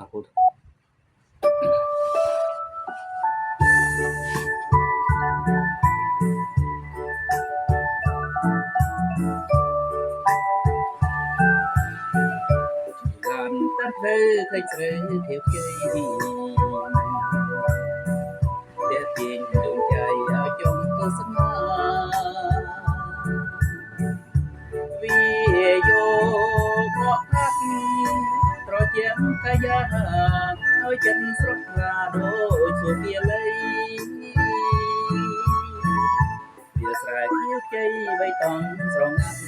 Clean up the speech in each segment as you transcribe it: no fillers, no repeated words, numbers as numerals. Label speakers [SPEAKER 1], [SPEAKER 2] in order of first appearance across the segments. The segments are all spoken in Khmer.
[SPEAKER 1] តពុទ្ធឡានតាត់លើឃើញស្រីធៀបជ័យតែទាញដួងใจឲ្យចង់ទស្សនាវាយកខកខាត់ត្រជាក់កាយាឲ្យចិត្តស្រស់ថ្លាដូចសួគ៌វាលីវាស្រែខៀវជ័យបៃតងស្រងាត់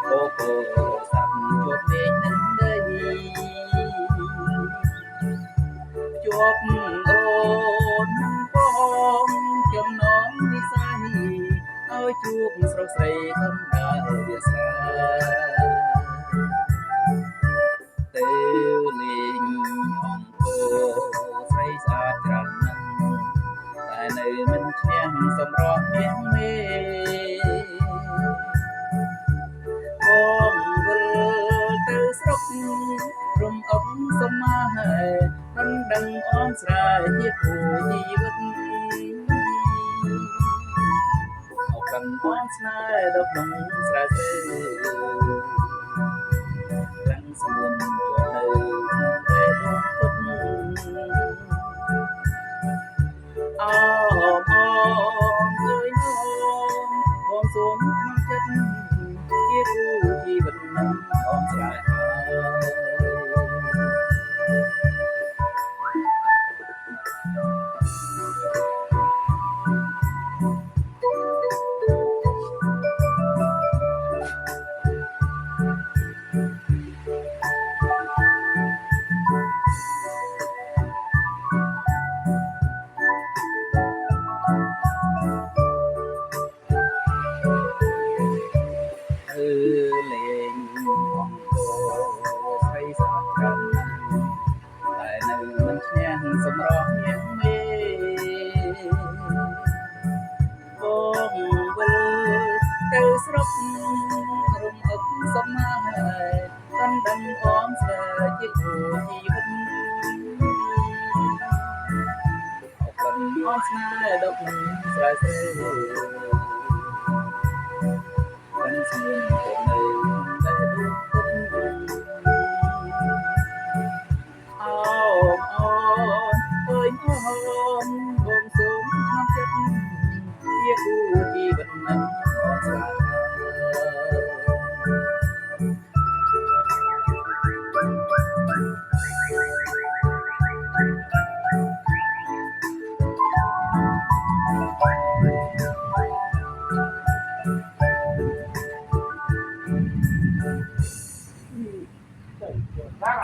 [SPEAKER 1] អូកូសាប់ជាប់ពេកនឹងដីជាប់អូនបងចំណងនិស័យឲ្យជួបស្រុកស្រីខំដើរវាសាទៅលេងអង្គរស្រីស្អាតច្រើនណាស់តែនៅមិនឈ្នះសម្រស់មាសមេបងវិលទៅស្រុករំអុកសមមាមិនដឹងអមស្រែជាគូជីវិតអកកាន់អមស្នេហ៍ដល់ក្នុងស្រែស្រីទាំងស្មុនជាប់នៅក្នុងតែដងពុតអមអមអើយអមបងសូមក្នុងចិត្តជាគូជីវិតនឹងអមស្រែលេងអង្គរស្រីស្អាតច្រើនណាស់តែនៅមិនឈ្នះសម្រស់មាសមេបងវិលទៅស្រុករំអុកសមមាកាន់ដឹងអមស្រើជាគូជីវិតអកលអមស្នេហ៍ដល់ស្រែស្រីvẫn xuân của nơi để bước khuất ôm ơi ôm buông xuống trong chất chiếc u chi vật nắng